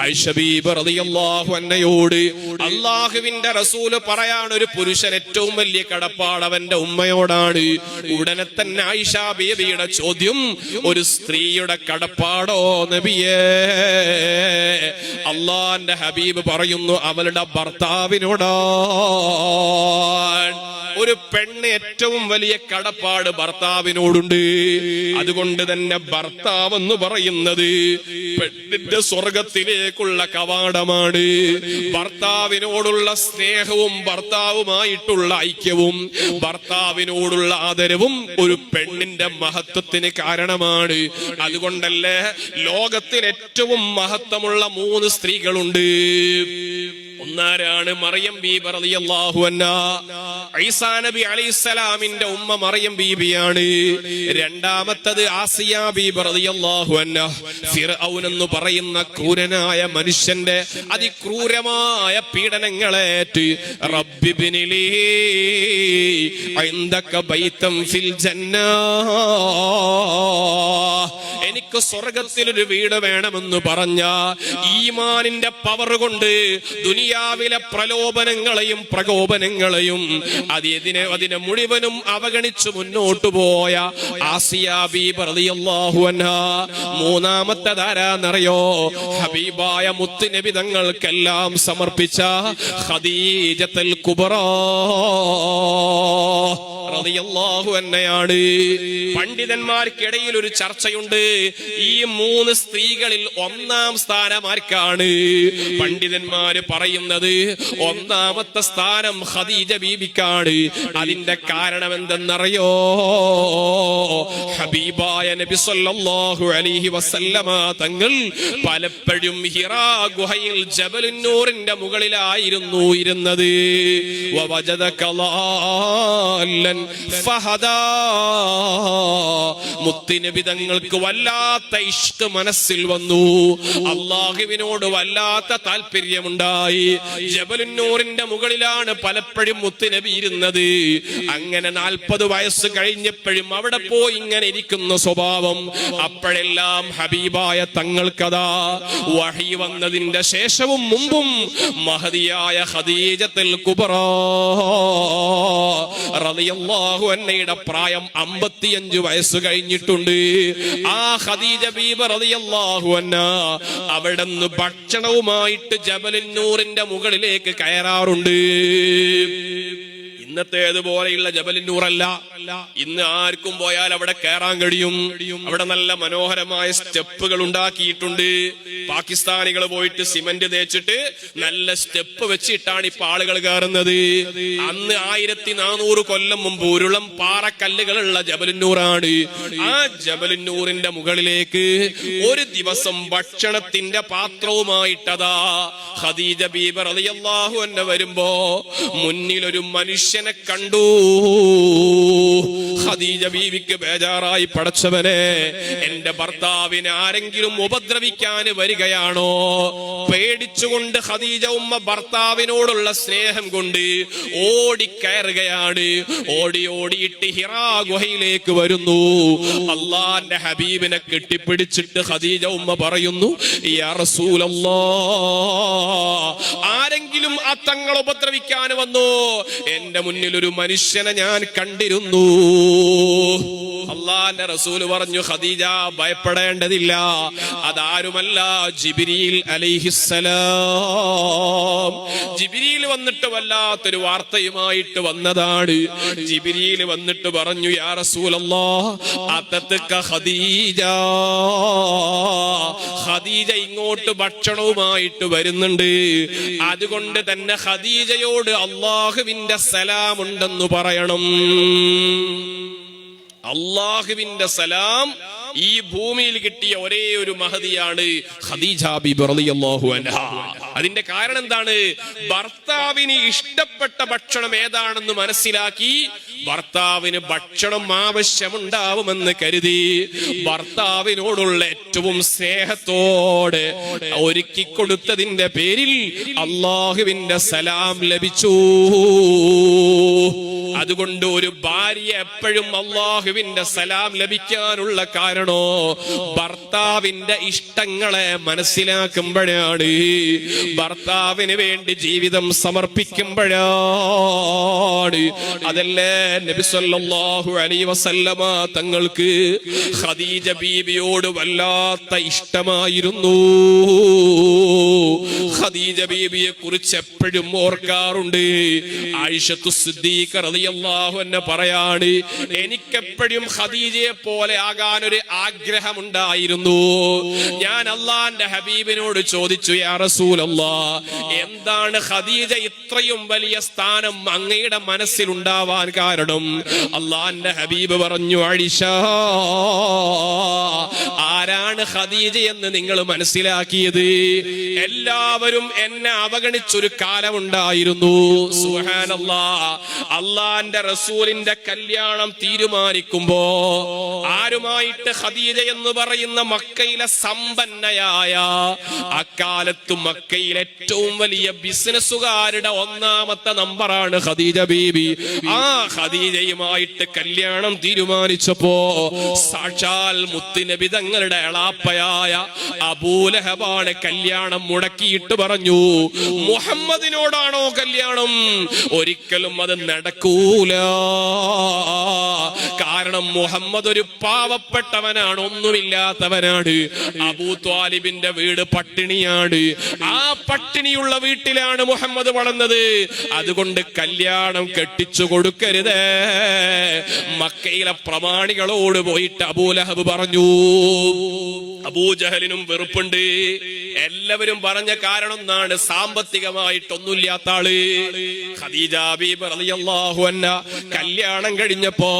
ആയിഷ ബീബി റളിയല്ലാഹു അൻഹയോട് അല്ലാഹുവിന്റെ റസൂല് പറയാണ്, ഒരു പുരുഷൻ ഏറ്റവും വലിയ കടപ്പാട് അവന്റെ ഉമ്മയോടാണ്. ഉടനെ തന്നെ ആയിഷ ബീബിയുടെ ചോദ്യം, ഒരു സ്ത്രീയുടെ കടപ്പാടോ നബിയേ? അല്ലാഹുവിന്റെ ഹബീബ് പറയുന്നു, അവളുടെ ഭർത്താവിനോടാണ്. ഒരു പെണ്ണ് ഏറ്റവും വലിയ കടപ്പാട് ഭർത്താവിനോടുണ്ട്. അതുകൊണ്ട് തന്നെ ഭർത്താവ് എന്ന് പറയുന്നത് പെണ്ണിന്റെ സ്വർഗത്തിലേക്കുള്ള കവാടമാണ്. ഭർത്താവിനോടുള്ള സ്നേഹവും ഭർത്താവുമായിട്ടുള്ള ഐക്യവും ഭർത്താവിനോടുള്ള ആദരവും ഒരു പെണ്ണിന്റെ മഹത്വത്തിന് കാരണമാണ്. അതുകൊണ്ടല്ലേ ലോകത്തിൽ ഏറ്റവും മഹത്വമുള്ള 3 സ്ത്രീകളുണ്ട്. ഒന്നാരാണ് മറിയം ബീബി റളിയല്ലാഹു അൻഹാ. ഈസാ നബി അലൈഹിസ്സലാമിന്റെ ഉമ്മ മറിയം ബീബിയാണ്. രണ്ടാമത്തത് ആസിയ ബീബി റളിയല്ലാഹു അൻഹാ. ഫിർഔൻ എന്ന് പറയുന്ന ക്രൂരനായ മനുഷ്യന്റെ അതിക്രൂരമായ പീഡനങ്ങളേറ്റ് റബ്ബിബ്നിലി ഇൻദക ബൈതൻ ഫിൽ ജന്ന, എനിക്ക് സ്വർഗത്തിൽ ഒരു വീട് വേണമെന്ന് പറഞ്ഞ ഈമാനിന്റെ പവർ കൊണ്ട് ദുനിയാവിലെ പ്രലോഭനങ്ങളെയും പ്രകോപനങ്ങളെയും അതിനെ മുഴുവനും അവഗണിച്ചു മുന്നോട്ടു പോയ ആസിയ ബീബി റളിയല്ലാഹു അൻഹാ. മൂന്നാമത്തേതാരാന്നറിയോ? ഹബീബായ മുത്തുനബി തങ്ങൾക്കെല്ലാം സമർപ്പിച്ച ഖദീജത്തുൽ കുബ്രാ റളിയല്ലാഹു അൻഹയാണ്. പണ്ഡിതന്മാർക്കിടയിൽ ഒരു ചർച്ചയുണ്ട്, ഈ 3 സ്ത്രീകളിൽ ഒന്നാം സ്ഥാനമാർക്കാണ്? പണ്ഡിതന്മാര് പറയുന്നത് ഒന്നാമത്തെ സ്ഥാനം ഖദീജ ബീബിക്കാണ്. അതിന്റെ കാരണം എന്തെന്നറിയോ? ഹബീബായ നബി സല്ലല്ലാഹു അലൈഹി വസല്ലമ തങ്ങൾ പലപ്പോഴും ഹിറാ ഗുഹയിൽ ജബലുൻ നൂറിന്റെ മുകളിലായിരുന്നു ഇരുന്നത്. വവജദക ളാല്ലൻ ഫഹദാ, മുത്തുനബി തങ്ങൾക്ക് വല്ലാത്ത ഇഷ്ക് മനസ്സിൽ വന്നു, അല്ലാഹുവിനോട് വല്ലാത്ത താല്പര്യമുണ്ടായി. ജബലുൻ നൂറിന്റെ മുകളിലാണ് പലപ്പോഴും മുത്തുനബി ഇരുന്നത്. അങ്ങനെ 40 വയസ്സ് കഴിഞ്ഞപ്പോഴും അവിടെ പോയി ഇങ്ങനെ ഇരിക്കുന്ന സ്വഭാവം. അപ്പോഴെല്ലാം ഹബീബായ തങ്ങൾക്കതാ വഹി വന്നതിന്റെ ശേഷവും മുമ്പും മഹദിയായ ഖദീജത്തുൽ കുബ്രാ റളിയല്ലാഹു അൻഹയുടെ പ്രായം 55 വയസ്സ് കഴിഞ്ഞിട്ടുണ്ട്. ആ ഖദീജ ബീബി റളിയല്ലാഹു അൻഹാ അവിടുന്ന് ഭക്ഷണവുമായിട്ട് ജബലുൻ നൂറിന്റെ മുകളിലേക്ക് കയറാറുണ്ട്. ഇന്നത്തേതുപോലെയുള്ള ജബലുൻ നൂറല്ല. ഇന്ന് ആർക്കും പോയാൽ അവിടെ കയറാൻ കഴിയും. അവിടെ നല്ല മനോഹരമായ സ്റ്റെപ്പുകൾ ഉണ്ടാക്കിയിട്ടുണ്ട്. പാകിസ്ഥാനികൾ പോയിട്ട് സിമന്റ് തേച്ചിട്ട് നല്ല സ്റ്റെപ്പ് വെച്ചിട്ടാണ് ഇപ്പൊ ആളുകൾ കയറുന്നത്. അന്ന് 1400 കൊല്ലം മുമ്പ് ഉരുളം പാറക്കല്ലുകളുള്ള ജബലുൻ നൂറാണ്. ആ ജബലുൻ നൂറിന്റെ മുകളിലേക്ക് ഒരു ദിവസം ഭക്ഷണത്തിന്റെ പാത്രവുമായിട്ടതാ ഖദീജ ബീബി റളിയല്ലാഹു അൻഹ വരുമ്പോ മുന്നിൽ ഒരു മനുഷ്യനെ കണ്ടു. ഖദീജ ബീവിക്ക് ബേജാറായി, പടച്ചവനെ, എന്റെ ഭർത്താവിനെ ആരെങ്കിലും ഉപദ്രവിക്കാൻ വരികയാണോ? പേടിച്ചുകൊണ്ട് ഖദീജ ഉമ്മ ഭർത്താവിനോടുള്ള സ്നേഹം കൊണ്ട് ഓടിക്കയറുകയാണ്. ഓടിയിട്ട് ഹിറാ ഗുഹയിലേക്ക് വരുന്നു. അല്ലാഹുവിന്റെ ഹബീബിനെ കെട്ടിപ്പിടിച്ചിട്ട് ഖദീജ ഉമ്മ പറയുന്നു, യാ റസൂലല്ലാഹ്, ആരെങ്കിലും ആ തങ്ങൾ ഉപദ്രവിക്കാൻ വന്നോ? എന്റെ മുന്നിൽ ഒരു മനുഷ്യനെ ഞാൻ കണ്ടിരുന്നു. അല്ലാഹുവിന്റെ റസൂല് പറഞ്ഞു, ഖദീജ ഭയപ്പെടേണ്ടതില്ല, അതാരുമല്ല, ജിബ്രീൽ അലൈഹിസ്സലാം. ജിബ്രീൽ വന്നിട്ട് വല്ലാത്തൊരു വാർത്തയുമായിട്ട് വന്നതാണ്. ജിബ്രീൽ വന്നിട്ട് പറഞ്ഞു, യാ റസൂലല്ലാഹ്, അതതക ഖദീജ, ഖദീജ ഇങ്ങോട്ട് ഭക്ഷണവുമായിട്ട് വരുന്നുണ്ട്. അതുകൊണ്ട് തന്നെ ഖദീജയോട് അല്ലാഹുവിന്റെ സലാം ഉണ്ടെന്ന് പറയണം. അല്ലാഹുവിന്റെ സലാം ഈ ഭൂമിയിൽ കിട്ടിയ ഒരേ ഒരു മഹദിയാണ് ഖദീജ ബീബി റളിയല്ലാഹു അൻഹാ. അതിന്റെ കാരണം എന്താണ്? ഭർത്താവിന് ഇഷ്ടപ്പെട്ട ഭക്ഷണം ഏതാണെന്ന് മനസ്സിലാക്കി ഭർത്താവിന് ഭക്ഷണം ആവശ്യമുണ്ടാവുമെന്ന് കരുതി ഭർത്താവിനോടുള്ള ഏറ്റവും സ്നേഹത്തോടെ ഒരുക്കിക്കൊടുത്തതിന്റെ പേരിൽ അല്ലാഹുവിന്റെ സലാം ലഭിച്ചു. അതുകൊണ്ട് ഒരു ഭാര്യ എപ്പോഴും അല്ലാഹുവിന്റെ സലാം ലഭിക്കാനുള്ള കാരണോ ഭർത്താവിന്റെ ഇഷ്ടങ്ങളെ മനസ്സിലാക്കുമ്പോഴാണ്, ഭർത്താവിന് വേണ്ടി ജീവിതം സമർപ്പിക്കുമ്പോഴാണ്. അതല്ലേ നബി സല്ലല്ലാഹു അലൈഹി വസല്ലമ തങ്ങൾക്ക് ഖദീജ ബീബിയോട് വല്ലാത്ത ഇഷ്ടമായിരുന്നു. ഖദീജ ബീബിയെ കുറിച്ച് എപ്പോഴും ഓർക്കാറുണ്ട്. ആയിഷത്തു സിദ്ദീഖ റളിയല്ലാഹു അൻഹ പറയാണ്, എനിക്കെപ്പോഴും ഖദീജയെ പോലെ ആകാൻ ഒരു ആഗ്രഹമുണ്ടായിരുന്നു. ഞാൻ അള്ളാന്റെ ഹബീബിനോട് ചോദിച്ചു, യാ റസൂലല്ലാഹ്, എന്താണ് ഖദീജ ഇത്രയും വലിയ സ്ഥാനം അങ്ങയുടെ മനസ്സിലുണ്ടാവാൻ കാരണം? അള്ളാന്റെ ഹബീബ് പറഞ്ഞു, ആയിഷ, ആരാണ് ഖദീജ എന്ന് നിങ്ങൾ മനസ്സിലാക്കിയത്? എല്ലാവരും എന്നെ അവഗണിച്ചൊരു കാലമുണ്ടായിരുന്നു. സുബ്ഹാനല്ലാഹ്, അള്ളാന്റെ റസൂലിന്റെ കല്യാണം തീരുമാനിക്കുമ്പോ ആരുമായിട്ട്? ഖദീജ എന്ന് പറയുന്ന മക്കയിലെ സമ്പന്നയായ, അക്കാലത്ത് മക്കയിലെ ഏറ്റവും വലിയ ബിസിനസ്സുകാരുടെ ഒന്നാമത്തെ നമ്പറാണ് ഖദീജ ബീബി. ആ ഖദീജയുമായിട്ട് കല്യാണം തീരുമാനിച്ചപ്പോ സാക്ഷാൽ മുത്തുനബി തങ്ങളുടെ എളാപ്പയായ അബൂലഹബാണ് കല്യാണം മുടക്കിയിട്ട് പറഞ്ഞു, മുഹമ്മദിനോടാണോ കല്യാണം? ഒരിക്കലും അത് നടക്കൂല. കാരണം മുഹമ്മദ് ഒരു പാവപ്പെട്ടവനാണ്, ഒന്നുമില്ലാത്തവനാണ്. അബൂ ത്വാലിബിന്റെ വീട് പട്ടിണിയാണ്. ആ പട്ടിണിയുള്ള വീട്ടിലാണ് മുഹമ്മദ് വളർന്നത്. അതുകൊണ്ട് കല്യാണം കെട്ടിച്ചു കൊടുക്കരുത്. മക്കയിലെ പ്രമാണികളോട് പോയിട്ട് അബൂലഹബ് പറഞ്ഞു. അബൂജഹലിനും വെറുപ്പുണ്ട്. എല്ലാവരും പറഞ്ഞ കാരണം എന്താണ്? സാമ്പത്തികമായിട്ടൊന്നുമില്ലാത്ത ആള്. ഖദീജ ബീബി റളിയല്ലാഹു അൻഹ കല്യാണം കഴിഞ്ഞപ്പോ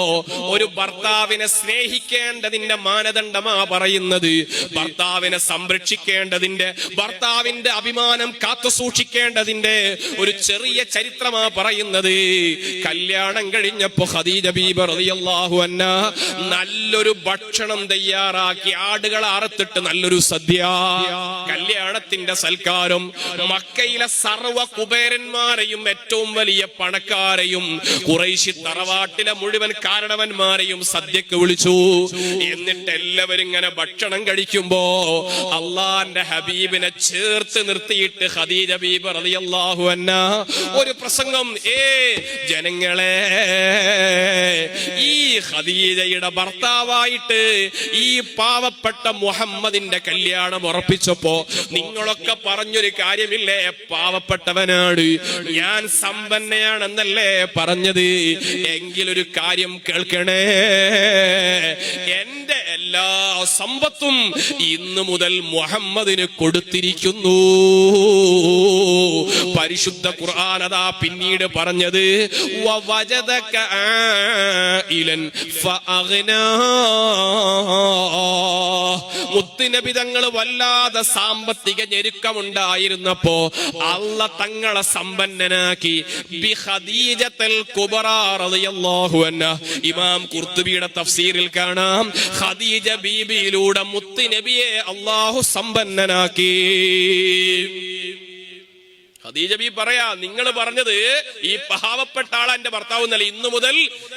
ഒരു ഭർത്താവിനെ സ്നേഹിക്കേണ്ടതിന്റെ മാനദണ്ഡമാ പറയുന്നത്. ഭർത്താവിനെ സംരക്ഷിക്കേണ്ടതിന്റെ, ഭർത്താവിന്റെ അഭിമാനം കാത്തു സൂക്ഷിക്കേണ്ടതിന്റെ ഒരു ചെറിയ ചരിത്രമാ പറയുന്നത്. കല്യാണം കഴിഞ്ഞപ്പോ ഖദീജ ബീബി റളിയല്ലാഹു അൻഹ നല്ലൊരു ഭക്ഷണം തയ്യാറാക്കി, ആടുകളെ അറുത്തിട്ട് നല്ലൊരു സദ്യ, കല്യാണത്തിന്റെ സൽക്കാരം. മക്കയിലെ സർവ്വ കുബേരന്മാരെയും ഏറ്റവും വലിയ പണക്കാരെയും ഖുറൈശി തറവാട്ടിലെ മുഴുവൻ കാരണവന്മാരെയും സദ്യക്ക് വിളിച്ചു. എന്നിട്ട് എല്ലാവരും ഇങ്ങനെ ഭക്ഷണം കഴിക്കുമ്പോ അള്ളാന്റെ ഹബീബിനെ ചേർത്ത് നിർത്തിയിട്ട് ഖദീജ ബീബി റളിയല്ലാഹു അൻഹ ഒരു പ്രസംഗം, ജനങ്ങളെ, ഈ ഖദീജയുടെ ഭർത്താവായിട്ട് ഈ പാവപ്പെട്ട മുഹമ്മദിന്റെ കല്യാണം ഉറപ്പിച്ചപ്പോ നിങ്ങളൊക്കെ പറഞ്ഞൊരു കാര്യമില്ലേ? പാവപ്പെട്ടവനാണ്, ഞാൻ സമ്പന്നയാണെന്നല്ലേ പറഞ്ഞത്? എങ്കിലൊരു കാര്യം കേൾക്കണേ, എന്റെ എല്ലാ സമ്പത്തും ഇന്നു മുതൽ മുഹമ്മദിന് കൊടുത്തിരിക്കുന്നു. പരിശുദ്ധ ഖുർആൻ അതാ പിന്നീട് പറഞ്ഞത്, വവജദക ആയിലൻ ഫഅഗ്നാ. മുത്തുനബി തങ്ങൾ വല്ലാതെ സാമ്പത്തിക ഞെരുക്കമുണ്ടായിരുന്നപ്പോ അല്ല തങ്ങളെ സമ്പന്നനാക്കി. ബി ഖദീജത്തുൽ കുബ്രാ റളിയല്ലാഹു അൻഹ. ഇമാം ഖുർത്തുബിയുടെ തഫ്സീറിൽ കാണാം, ഖദീജ ബീബിയിലൂടെ മുത്തുനബിയെ അല്ലാഹു സമ്പന്നനാക്കി. ഖദീജ ബീബി പറയാ, നിങ്ങൾ പറഞ്ഞത് ഈ പാവപ്പെട്ട ആളാ എന്റെ ഭർത്താവ് എന്നല്ല, ഇന്നു മുതൽ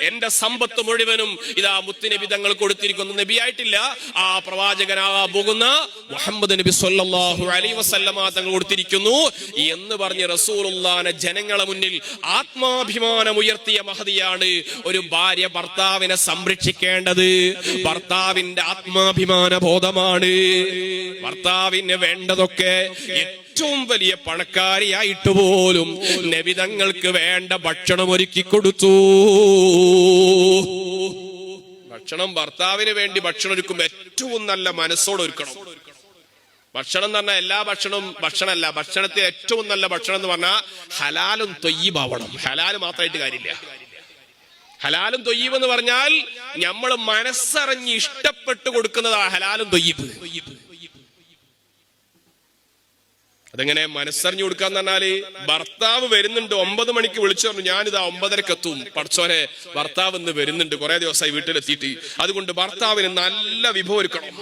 എന്റെ സമ്പത്ത് മുഴുവനും ഇതാ മുത്തുനബി തങ്ങൾ കൊടുത്തിരിക്കുന്നു. നബിയായിട്ടില്ല, ആ പ്രവാചകനാകാൻ പോകുന്ന മുഹമ്മദ് നബി സല്ലല്ലാഹു അലൈഹി വസല്ലമ തങ്ങൾ കൊടുത്തിരിക്കുന്നു എന്ന് പറഞ്ഞ് റസൂലുള്ളാഹിനെ ജനങ്ങളെ മുന്നിൽ ആത്മാഭിമാനം ഉയർത്തിയ മഹദിയാണ്. ഒരു ഭാര്യ ഭർത്താവിനെ സംരക്ഷിക്കേണ്ടത് ഭർത്താവിന്റെ ആത്മാഭിമാന ബോധമാണ്. ഭർത്താവിന് വേണ്ടതൊക്കെ ഏറ്റവും വലിയ പണക്കാരിയായിട്ട് പോലും നബി തങ്ങൾക്ക് വേണ്ട ഭക്ഷണം ഒരുക്കി കൊടുത്തു. ഭക്ഷണം ഭർത്താവിന് വേണ്ടി ഭക്ഷണം ഒരുക്കുമ്പോൾ ഏറ്റവും നല്ല മനസ്സോടെ ഒരുക്കണം. ഭക്ഷണം എന്ന് പറഞ്ഞാൽ എല്ലാ ഭക്ഷണവും ഭക്ഷണമല്ല. ഭക്ഷണത്തിൽ ഏറ്റവും നല്ല ഭക്ഷണം എന്ന് പറഞ്ഞാൽ ഹലാലും തൊയ്യിബാവണം. ഹലാല് മാത്രമായിട്ട് കാര്യമില്ല. ഹലാലും തൊയ്യിബ് എന്ന് പറഞ്ഞാൽ നമ്മൾ മനസ്സറിഞ്ഞ് ഇഷ്ടപ്പെട്ടു കൊടുക്കുന്നതാ ഹലാലും തൊയ്യിബ്. അതെങ്ങനെ മനസ്സറിഞ്ഞു കൊടുക്കാന്ന് പറഞ്ഞാല്, ഭർത്താവ് വരുന്നുണ്ട് 9 മണിക്ക് വിളിച്ചു പറഞ്ഞു, ഞാനിതാ 9:30 എത്തും. പഠിച്ചോനെ, ഭർത്താവ് ഇന്ന് വരുന്നുണ്ട്, കുറെ ദിവസമായി വീട്ടിലെത്തിയിട്ട്, അതുകൊണ്ട് ഭർത്താവിന് നല്ല വിഭവം ഒരുക്കണം.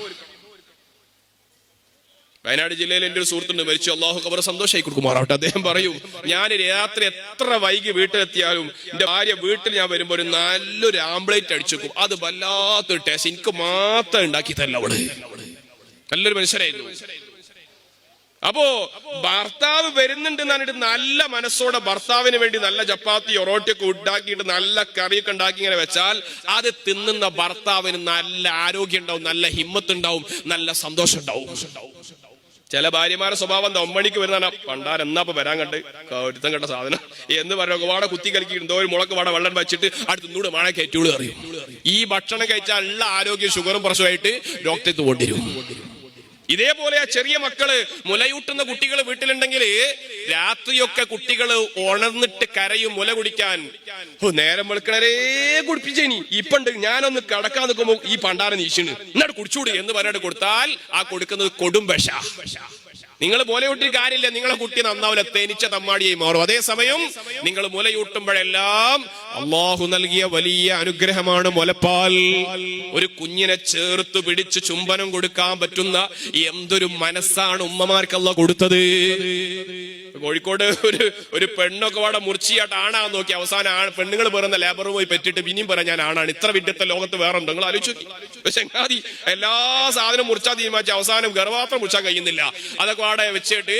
വയനാട് ജില്ലയിൽ എന്റെ ഒരു സുഹൃത്തുണ്ട്, മരിച്ചു, അള്ളാഹു ഖബർ സന്തോഷമായി കൊടുക്കുമാറാവട്ടെ. അദ്ദേഹം പറയും, ഞാൻ രാത്രി എത്ര വൈകി വീട്ടിലെത്തിയാലും എന്റെ ഭാര്യ വീട്ടിൽ ഞാൻ വരുമ്പോ ഒരു നല്ലൊരു ആംബ്ലേറ്റ് അടിച്ചേക്കും. അത് വല്ലാത്തൊരു ടേസ്റ്റ്, എനിക്ക് മാത്രം ഉണ്ടാക്കി തല്ല അവള്. നല്ലൊരു മനുഷ്യരായിരുന്നു. അപ്പോ ഭർത്താവ് വരുന്നുണ്ട് എന്ന് പറഞ്ഞിട്ട് നല്ല മനസ്സോടെ ഭർത്താവിന് വേണ്ടി നല്ല ചപ്പാത്തി ഒറോട്ടിയൊക്കെ ഉണ്ടാക്കിയിട്ട് നല്ല കറിയൊക്കെ ഉണ്ടാക്കി ഇങ്ങനെ വെച്ചാൽ അത് തിന്നുന്ന ഭർത്താവിന് നല്ല ആരോഗ്യം ഉണ്ടാവും, നല്ല ഹിമ്മത്ത് ഉണ്ടാവും, നല്ല സന്തോഷം ഉണ്ടാവും. ചില ഭാര്യമാരുടെ സ്വഭാവം എന്താ, 9 മണിക്ക് വരുന്ന പണ്ടാർ എന്നാ വരാൻ കണ്ട് ഒരുത്തം കണ്ട സാധനം എന്ന് പറഞ്ഞ വാട കുത്തി കലക്കി എന്തോ ഒരു മുളക്ക് വാട വെള്ളം വെച്ചിട്ട് അടുത്തുകൂടെ മഴ കയറ്റുള്ളൂ അറിയും. ഈ ഭക്ഷണം കഴിച്ചാൽ ഉള്ള ആരോഗ്യം ഷുഗറും പ്രശ്നമായിട്ട് ഡോക്ടർക്ക് കൊണ്ടുവരും. ഇതേപോലെ ചെറിയ മക്കള് മുലയൂട്ടുന്ന കുട്ടികൾ വീട്ടിലുണ്ടെങ്കിൽ രാത്രിയൊക്കെ കുട്ടികൾ ഉണർന്നിട്ട് കരയും മുല കുടിക്കാൻ. നേരം വെളുക്കണരേ കുടിപ്പിച്ചേനി ഇപ്പണ്ട് ഞാനൊന്ന് കടക്കാൻ നിൽക്കുമ്പോ ഈ പണ്ടാര നീശിണ് എന്നിട്ട് കുടിച്ചൂടി എന്ന് പറഞ്ഞിട്ട് കൊടുത്താൽ ആ കൊടുക്കുന്നത് കൊടും വിഷ. നിങ്ങൾ മുലയൂട്ടി കാര്യമില്ല, നിങ്ങളെ കുട്ടി നന്നാവില്ല, തേനിച്ച തമ്മാടിയായി മാറും. അതേസമയം നിങ്ങൾ മുലയൂട്ടുമ്പോഴെല്ലാം അള്ളാഹു നൽകിയ വലിയ അനുഗ്രഹമാണ് മുലപ്പാൽ. ഒരു കുഞ്ഞിനെ ചേർത്ത് പിടിച്ച് ചുംബനം കൊടുക്കാൻ പറ്റുന്ന എന്തൊരു മനസ്സാണ് ഉമ്മമാർക്ക് അള്ളാഹു കൊടുത്തത്. കോഴിക്കോട് ഒരു പെണ്ണൊക്കെ വാടെ മുറിച്ചിയായിട്ട് ആണാന്ന് നോക്കി അവസാനം പെണ്ണുങ്ങൾ പറയുന്ന ലേബർ പോയി പറ്റിട്ട് പിന്നെയും പറയാൻ ഞാൻ ആണാണ്. ഇത്ര വിദ്യത്തെ ലോകത്ത് വേറെ ഉണ്ട്, നിങ്ങൾ ആലോചിച്ചു. പക്ഷെ എങ്ങാതി എല്ലാ സാധനം മുറിച്ചാൽ തീരുമാനിച്ച അവസാനം ഗർഭപാത്രം മുറിച്ചാൻ കഴിയുന്നില്ല. അതൊക്കെ വാടെ വെച്ചിട്ട്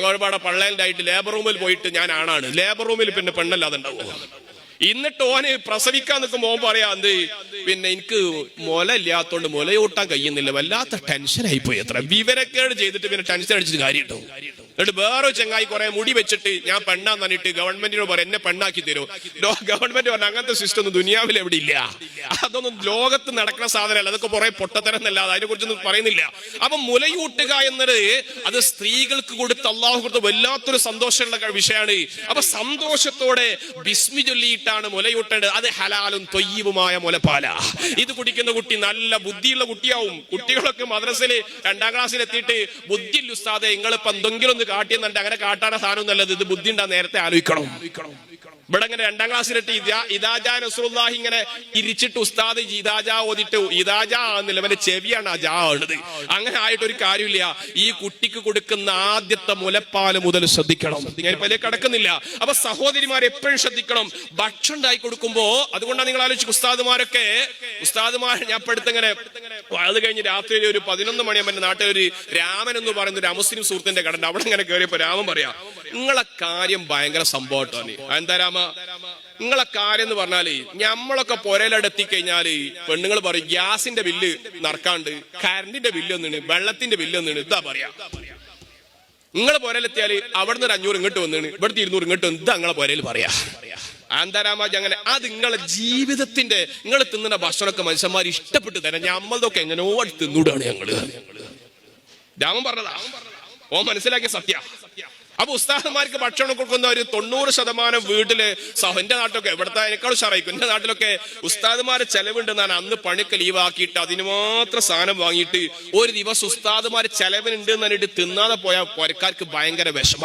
ഒരുപാട് പള്ളേന്റെ ആയിട്ട് ലേബർ റൂമിൽ പോയിട്ട് ഞാൻ ആണാണ്. ലേബർ റൂമിൽ പിന്നെ പെണ്ണല്ലാതെ ഉണ്ടാവുമോ? എന്നിട്ട് ഓന് പ്രസവിക്കാൻ നിൽക്കുമ്പോ പറയാ എന്ത്, പിന്നെ എനിക്ക് മുല ഇല്ലാത്തോണ്ട് മുലയൂട്ടാൻ കഴിയുന്നില്ല, വല്ലാത്ത ടെൻഷൻ ആയിപ്പോയി. എത്ര വിവരക്കേട് ചെയ്തിട്ട് പിന്നെ ടെൻഷൻ അടിച്ചിട്ട് കാര്യം കേട്ടോ. എന്നിട്ട് വേറെ ചെങ്ങായി കുറെ മുടി വെച്ചിട്ട് ഞാൻ പെണ്ണാന്ന് പറഞ്ഞിട്ട് ഗവൺമെന്റിനോട് പറയാം എന്നെ പെണ്ണാക്കി തരും. ഗവൺമെന്റ് പറഞ്ഞ അങ്ങനത്തെ സിസ്റ്റം ഒന്നും ദുനിയാവിൽ എവിടെ ഇല്ല, അതൊന്നും ലോകത്ത് നടക്കുന്ന സാധനമല്ല, അതൊക്കെ കുറെ പൊട്ടത്തരം എന്നല്ലാതെ അതിനെ കുറിച്ചൊന്നും പറയുന്നില്ല. അപ്പൊ മുലയൂട്ടുക എന്നത് അത് സ്ത്രീകൾക്ക് കൊടുത്ത് അള്ളാഹു കൊടുത്ത് വല്ലാത്തൊരു സന്തോഷമുള്ള വിഷയമാണ്. അപ്പൊ സന്തോഷത്തോടെ ബിസ്മി ചൊല്ലിയിട്ടാണ് മുലയൂട്ടേണ്ടത്. അത് ഹലാലും തൊയ്യവുമായ മുലപ്പാല. ഇത് കുടിക്കുന്ന കുട്ടി നല്ല ബുദ്ധിയുള്ള കുട്ടിയാവും. കുട്ടികളൊക്കെ മദ്രസയില് 2ാം ക്ലാസ്സിൽ എത്തിയിട്ട് ബുദ്ധിയില്ല ഉസ്താദെ നിങ്ങളിപ്പോ എന്തെങ്കിലും കാട്ടിയെന്നുണ്ട്, അങ്ങനെ കാട്ടാന സാധനം നല്ലത്, ഇത് ബുദ്ധി ഉണ്ടാ നേരത്തെ ആലോചിക്കണം. ഇവിടെ ഇങ്ങനെ 2ാം ക്ലാസ്സിലിട്ട് ഇദാജാ റസൂലുള്ളാഹി ഇങ്ങനെ ഇരിച്ചിട്ട് ഉസ്താദ് ഇദാജാ ഓതിട്ട് ഇദാജാ ആകുന്നില്ല, അവന്റെ ചെവിയാണ് ആ ജാ ആണത്. അങ്ങനെ ആയിട്ടൊരു കാര്യമില്ല. ഈ കുട്ടിക്ക് കൊടുക്കുന്ന ആദ്യത്തെ മുലപ്പാല് മുതൽ ശ്രദ്ധിക്കണം. ഞാൻ പല കടക്കുന്നില്ല. അപ്പൊ സഹോദരിമാരെ എപ്പോഴും ശ്രദ്ധിക്കണം ഭക്ഷണം ഉണ്ടായി കൊടുക്കുമ്പോ. അതുകൊണ്ടാണ് നിങ്ങൾ ആലോചിച്ചു ഉസ്താദുമാർ ഞാൻ ഇപ്പൊ അടുത്തിങ്ങനെ അത് കഴിഞ്ഞ് രാത്രി ഒരു 11 മണിയാകുമ്പോൾ എന്റെ നാട്ടിൽ ഒരു രാമൻ എന്ന് പറയുന്ന ഒരു അമുസ്ലിം സുഹൃത്തിന്റെ കടണ്ട്. അവിടെ ഇങ്ങനെ കയറിയപ്പോ രാമൻ പറയാ നിങ്ങളെ കാര്യം ഭയങ്കര സംഭവമാണ്. എന്താ രാമ നിങ്ങളെ കാര്യം എന്ന് പറഞ്ഞാല് ഞമ്മളൊക്കെ പുരയിലെത്തിക്കഴിഞ്ഞാല് പെണ്ണുങ്ങൾ പറയും ഗ്യാസിന്റെ ബില്ല് നടക്കാണ്ട്, കറണ്ടിന്റെ ബില്ല് ഒന്നിന്, വെള്ളത്തിന്റെ ബില്ല് ഒന്നിന്, ഇതാ പറയാ. നിങ്ങളെ പുരയിലെത്തിയാല് അവിടുന്ന് ഒരു 500 ഇങ്ങോട്ട് വന്നിന്, ഇവിടുത്തെ 200 ഇങ്ങോട്ട് വന്ന്, ഇതാ നിങ്ങളെ പുരയിൽ പറയാ. ആന്താരാമാജ് അങ്ങനെ അത് നിങ്ങളെ ജീവിതത്തിന്റെ നിങ്ങൾ തിന്നുന്ന ഭക്ഷണമൊക്കെ മനുഷ്യന്മാർ ഇഷ്ടപ്പെട്ട് തരാം. ഞമ്മളതൊക്കെ എങ്ങനെയോ തിന്നൂടാണ് ഞങ്ങള്. രാമൻ പറഞ്ഞതാ, ഓ മനസ്സിലാക്കിയ സത്യ. അപ്പൊ ഉസ്താദന്മാർക്ക് ഭക്ഷണം കൊടുക്കുന്ന ഒരു 90% വീട്ടില് എന്റെ നാട്ടിലൊക്കെ ഇവിടുത്തെ അതിനേക്കാൾ ഉഷാറായിരിക്കും. എന്റെ നാട്ടിലൊക്കെ ഉസ്താദുമാരെ ചെലവുണ്ടെന്നാണ് അന്ന് പണിയൊക്കെ ലീവാക്കിയിട്ട് അതിന് മാത്രം സാധനം വാങ്ങിയിട്ട് ഒരു ദിവസം ഉസ്താദുമാര് ചെലവിനുണ്ട് എന്ന് പറഞ്ഞിട്ട് തിന്നാതെ പോയാൽ പുരക്കാർക്ക് ഭയങ്കര വിഷമ.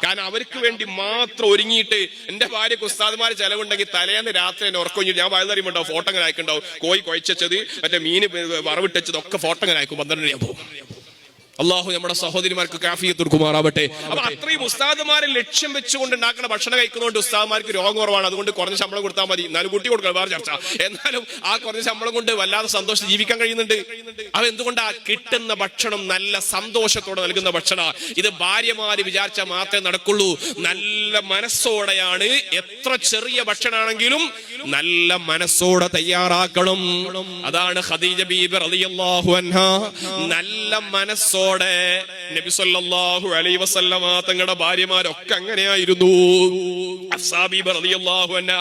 കാരണം അവർക്ക് വേണ്ടി മാത്രം ഒരുങ്ങിയിട്ട് എന്റെ ഭാര്യക്ക് ഉസ്താദുമാര് ചെലവുണ്ടെങ്കിൽ തലേന്ന് രാത്രി തന്നെ ഉറക്കൊഴിഞ്ഞിട്ട് ഞാൻ വയലറിയുമ്പോണ്ടാവും ഫോട്ടോ അങ്ങനെ അയക്കുണ്ടാവും. കോഴി കുഴച്ചത് മറ്റേ മീന് വറവിട്ടത് ഒക്കെ ഫോട്ടോ അങ്ങനെ അയക്കും. 12 ഞാൻ പോകും. അള്ളാഹു നമ്മുടെ സഹോദരിമാർക്ക് കാഫിയത്ത് കൊടുക്കുമാറാവട്ടെ. അപ്പൊ അത്രയും ഉസ്താദുമാരെ ലക്ഷ്യം വെച്ചുകൊണ്ട് ഉണ്ടാക്കുന്ന ഭക്ഷണം കഴിക്കുന്നതുകൊണ്ട് ഉസ്താദുമാർക്ക് രോഗം കുറവാണ്. അതുകൊണ്ട് കുറഞ്ഞ ശമ്പളം കൊടുത്താൽ മതി, എന്നാലും കൂട്ടി കൊടുക്കണം, വേറെ ചർച്ച. എന്നാലും ആ കുറഞ്ഞ ശമ്പളം കൊണ്ട് വല്ലാതെ സന്തോഷം ജീവിക്കാൻ കഴിയുന്നുണ്ട്. അത് എന്തുകൊണ്ടാ? കിട്ടുന്ന ഭക്ഷണം നല്ല സന്തോഷത്തോടെ നൽകുന്ന ഭക്ഷണം. ഇത് ഭാര്യമാര് വിചാരിച്ചാൽ മാത്രമേ നടക്കുള്ളൂ. നല്ല മനസ്സോടെയാണ്, എത്ര ചെറിയ ഭക്ഷണമാണെങ്കിലും നല്ല മനസ്സോടെ തയ്യാറാക്കണം. അതാണ് ഖദീജ ബീബി റളിയല്ലാഹു അൻഹാ നല്ല മനസ്സോടെ നബി സല്ലല്ലാഹു അലൈഹി വസല്ലമ തങ്ങളുടെ ഭാര്യമാരൊക്കെ അങ്ങനെയായിരുന്നു. ഹഫ്സാ ബീബി റളിയല്ലാഹു അൻഹാ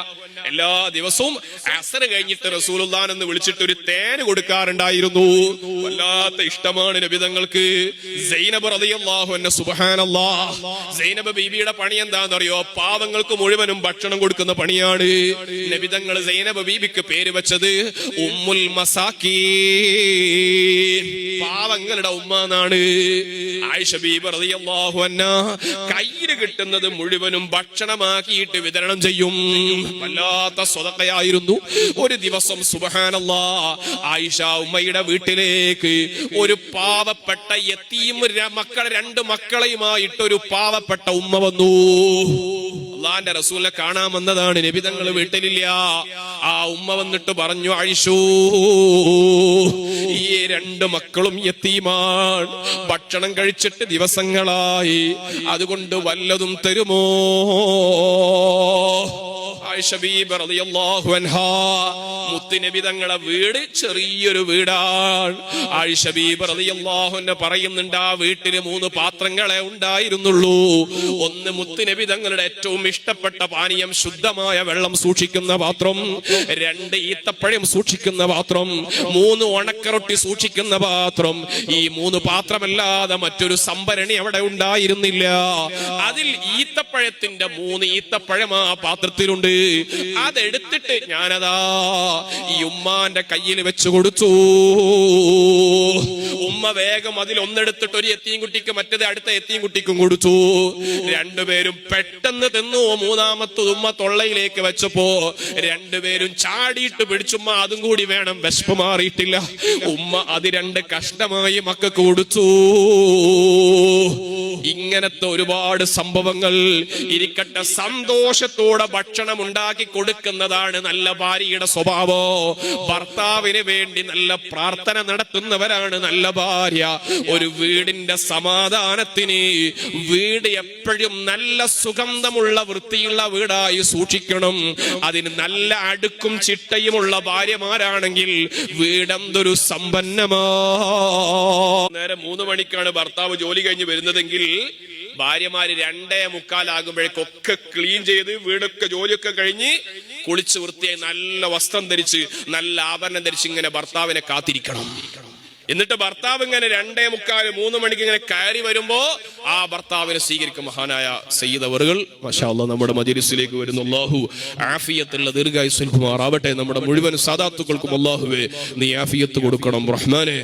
എല്ലാ ദിവസവും അസർ കഴിഞ്ഞിട്ട് റസൂലുള്ളാഹിനെ എന്ന് വിളിച്ചിട്ട് ഒരു തേൻ കൊടുക്കാറുണ്ടായിരുന്നു. വല്ലാത്ത ഇഷ്ടമാണ് നബി തങ്ങൾക്ക്. സൈനബ് റളിയല്ലാഹു അൻഹ സുബ്ഹാനല്ലാഹ്, സൈനബ് ബീബിയുടെ പണി എന്താണെന്നറിയോ? പാവങ്ങൾക്ക് മുഴുവനും ഭക്ഷണം കൊടുക്കുന്ന പണിയാണ്. നബി തങ്ങൾ സൈനബ് ബീബിക്ക് പേര് വെച്ചത് ഉമ്മുൽ മസാക്കീൻ, പാവങ്ങളുടെ ഉമ്മ എന്നാണ്. ആയിഷ ബീബി റളിയല്ലാഹു അൻഹാ കയ്യിൽ കിട്ടുന്നത് മുഴുവനും ഭക്ഷണമാക്കിയിട്ട് വിതരണം ചെയ്യും. വല്ലാത്ത സ്വതക്കയായിരുന്നു. ഒരു ദിവസം സുബ്ഹാനല്ലാഹ് ആയിഷ ഉമ്മയുടെ വീട്ടിലേക്ക് ഒരു പാവപ്പെട്ട യതീം മക്കളെ 2 മക്കളെയുമായിട്ട് ഒരു പാവപ്പെട്ട ഉമ്മ വന്നു. അള്ളാന്റെ റസൂലിനെ കാണാൻ വന്നതാണ്, നബി തങ്ങൾ വീട്ടിലില്ല. ആ ഉമ്മ വന്നിട്ട് പറഞ്ഞു, ആയിഷൂ, ഈ 2 മക്കളും യതീമാണ്, ഭക്ഷണം കഴിച്ചിട്ട് ദിവസങ്ങളായി, അതുകൊണ്ട് വല്ലതും തരുമോ? ആയിഷ ബീബി റളിയല്ലാഹു അൻഹാ, മുത്തുനബി തങ്ങളുടെ വീട് ചെറിയൊരു വീടാണ്. ആയിഷ ബീബി റളിയല്ലാഹു അൻഹ പറയുന്നുണ്ട്, ആ വീട്ടില് 3 പാത്രങ്ങളെ ഉണ്ടായിരുന്നുള്ളൂ. ഒന്ന് മുത്തുനബി തങ്ങളുടെ ഏറ്റവും ഇഷ്ടപ്പെട്ട പാനീയം ശുദ്ധമായ വെള്ളം സൂക്ഷിക്കുന്ന പാത്രം, 2 ഈത്തപ്പഴം സൂക്ഷിക്കുന്ന പാത്രം, 3 ഉണക്കറൊട്ടി സൂക്ഷിക്കുന്ന പാത്രം. ഈ 3 പാത്രമല്ലാതെ മറ്റൊരു സംഭരണി അവിടെ ഉണ്ടായിരുന്നില്ല. അതിൽ ഈത്തപ്പഴത്തിന്റെ 3 ഈത്തപ്പഴം ആ പാത്രത്തിലുണ്ട്. അതെടുത്തിട്ട് ഞാനതാ ഈ ഉമ്മാന്റെ കയ്യിൽ വെച്ചു കൊടുത്തു. ഉമ്മ വേഗം അതിൽ ഒന്നെടുത്തിട്ട് ഒരു യത്തീം കുട്ടിക്ക്, മറ്റേത് അടുത്ത യത്തീം കുട്ടിക്കും കൊടുത്തു. 2 പേരും പെട്ടെന്ന് തിന്നു. 3ാമത്തത് ഉമ്മ തൊള്ളയിലേക്ക് വെച്ചപ്പോ 2 പേരും ചാടിയിട്ട് പിടിച്ചുമ്മ അതും കൂടി വേണം, വിശപ്പ് മാറിയിട്ടില്ല. ഉമ്മ അത് 2 കഷ്ടമായി മക്കൾക്ക് കൊടുത്തു. ഇങ്ങനത്തെ ഒരുപാട് സംഭവങ്ങൾ ഇരിക്കട്ടെ. സന്തോഷത്തോടെ ഭക്ഷണം ഉണ്ടാക്കി കൊടുക്കുന്നതാണ് നല്ല ഭാര്യയുടെ സ്വഭാവം. ഭർത്താവിന് വേണ്ടി നല്ല പ്രാർത്ഥന നടത്തുന്നവരാണ് നല്ല ഭാര്യ. ഒരു വീടിന്റെ സമാധാനത്തിന് വീട് എപ്പോഴും നല്ല സുഗന്ധമുള്ള വൃത്തിയുള്ള വീടായി സൂക്ഷിക്കണം. അതിന് നല്ല അടുക്കും ചിട്ടയുമുള്ള ഭാര്യമാരാണെങ്കിൽ വീടെന്തൊരു സമ്പന്നമാ. നേരെ 3 മണിക്കാണ് ഭർത്താവ് ജോലി കഴിഞ്ഞ് വരുന്നതെങ്കിൽ ഭാര്യമാര് 2:45 ആകുമ്പോഴേക്കൊക്കെ ക്ലീൻ ചെയ്ത് വീടൊക്കെ ജോലിയൊക്കെ കഴിഞ്ഞ് കുളിച്ച് വൃത്തിയായി നല്ല വസ്ത്രം ധരിച്ച് നല്ല ആഭരണം ധരിച്ച് ഇങ്ങനെ ഭർത്താവിനെ കാത്തിരിക്കണം. എന്നിട്ട് ഭർത്താവ് ഇങ്ങനെ 2:45, 3 മണിക്ക് ഇങ്ങനെ കയറി വരുമ്പോ ആ ഭർത്താവിനെ സ്വീകരിക്കും മഹാനായ സയ്യിദ് അവറുകൾ. മാഷാ അല്ലാഹ് നമ്മുടെ മജ്‌ലിസിലേക്ക് വരുന്നു. അല്ലാഹു ആഫിയത്തുള്ള ദീർഘായുസ്സുമാറാവട്ടെ. നമ്മുടെ മുഴുവൻ സാദാത്തുക്കൾക്കും അല്ലാഹുവേ നീ ആഫിയത്ത് കൊടുക്കണം റഹ്മാനെ.